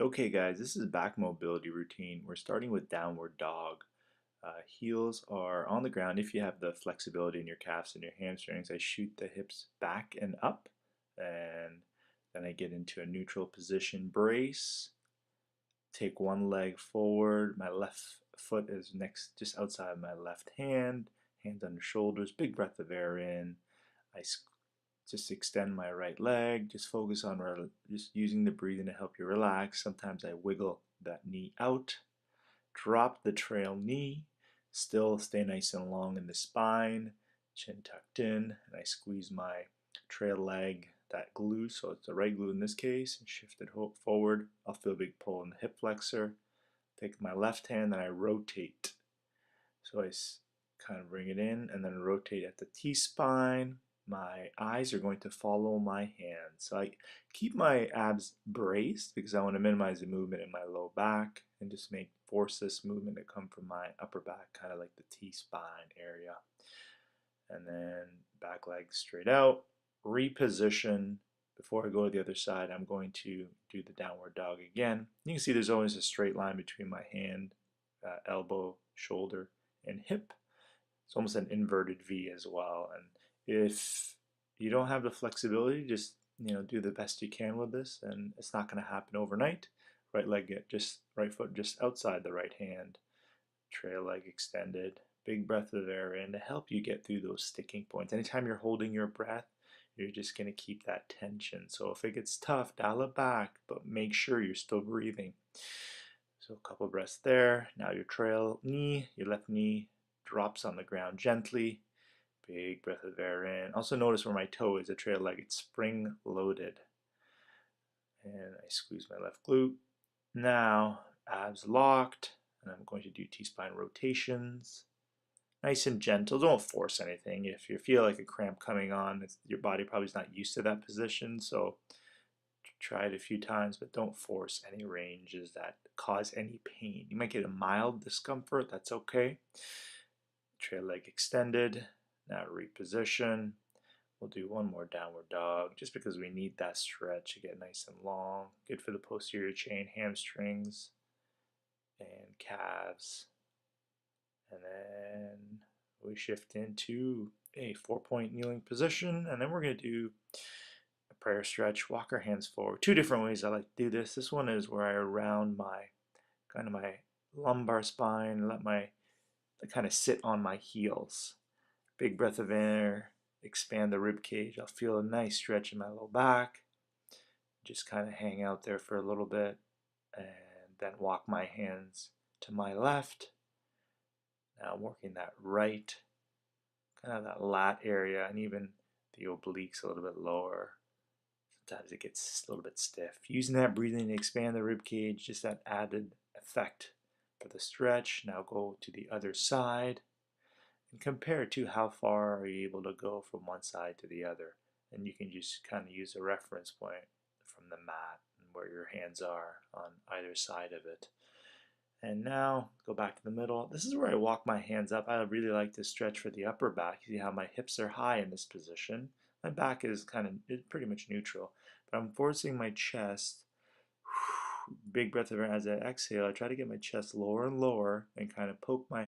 Okay guys, this is back mobility routine. We're starting with downward dog. Heels are on the ground. If you have the flexibility in your calves and your hamstrings, I shoot the hips back and up, and then I get into a neutral position brace. Take one leg forward. My left foot is next, just outside my left hand. Hands under shoulders. Big breath of air in. I just extend my right leg. Just focus on just using the breathing to help you relax. Sometimes I wiggle that knee out. Drop the trail knee. Still stay nice and long in the spine. Chin tucked in. And I squeeze my trail leg, that glute, so it's the right glute in this case, and shift it forward. I'll feel a big pull in the hip flexor. Take my left hand and I rotate. So I kind of bring it in and then rotate at the T-spine. My eyes are going to follow my hands. So I keep my abs braced because I want to minimize the movement in my low back and just force this movement to come from my upper back, kind of like the T-spine area. And then back leg straight out, reposition. Before I go to the other side, I'm going to do the downward dog again. You can see there's always a straight line between my hand, elbow, shoulder, and hip. It's almost an inverted V as well. And if you don't have the flexibility, just do the best you can with this, and it's not going to happen overnight. Right foot just outside the right hand, trail leg extended, big breath of air in to help you get through those sticking points. Anytime you're holding your breath, you're just going to keep that tension. So if it gets tough, dial it back, but make sure you're still breathing. So a couple breaths there. Now your left knee drops on the ground gently. Big breath of air in. Also notice where my toe is, the trail leg, it's spring loaded. And I squeeze my left glute. Now abs locked, and I'm going to do T-spine rotations. Nice and gentle. Don't force anything. If you feel like a cramp coming on, your body probably is not used to that position, so try it a few times, but don't force any ranges that cause any pain. You might get a mild discomfort. That's okay. Trail leg extended. Now reposition. We'll do one more downward dog just because we need that stretch to get nice and long. Good for the posterior chain, hamstrings, and calves. And then we shift into a 4-point kneeling position, and then we're going to do a prayer stretch. Walk our hands forward. Two different ways I like to do this. This one is where I round my lumbar spine, kind of sit on my heels. Big breath of air, expand the rib cage. I'll feel a nice stretch in my low back. Just kind of hang out there for a little bit, and then walk my hands to my left. Now I'm working that right, kind of that lat area, and even the obliques a little bit lower. Sometimes it gets a little bit stiff. Using that breathing to expand the rib cage, just that added effect for the stretch. Now go to the other side and compare to how far are you able to go from one side to the other. And you can just kind of use a reference point from the mat and where your hands are on either side of it. And now go back to the middle. This is where I walk my hands up. I really like to stretch for the upper back. You see how my hips are high in this position. My back is pretty much neutral, but I'm forcing my chest. Big breath of air as I exhale. I try to get my chest lower and lower and kind of poke my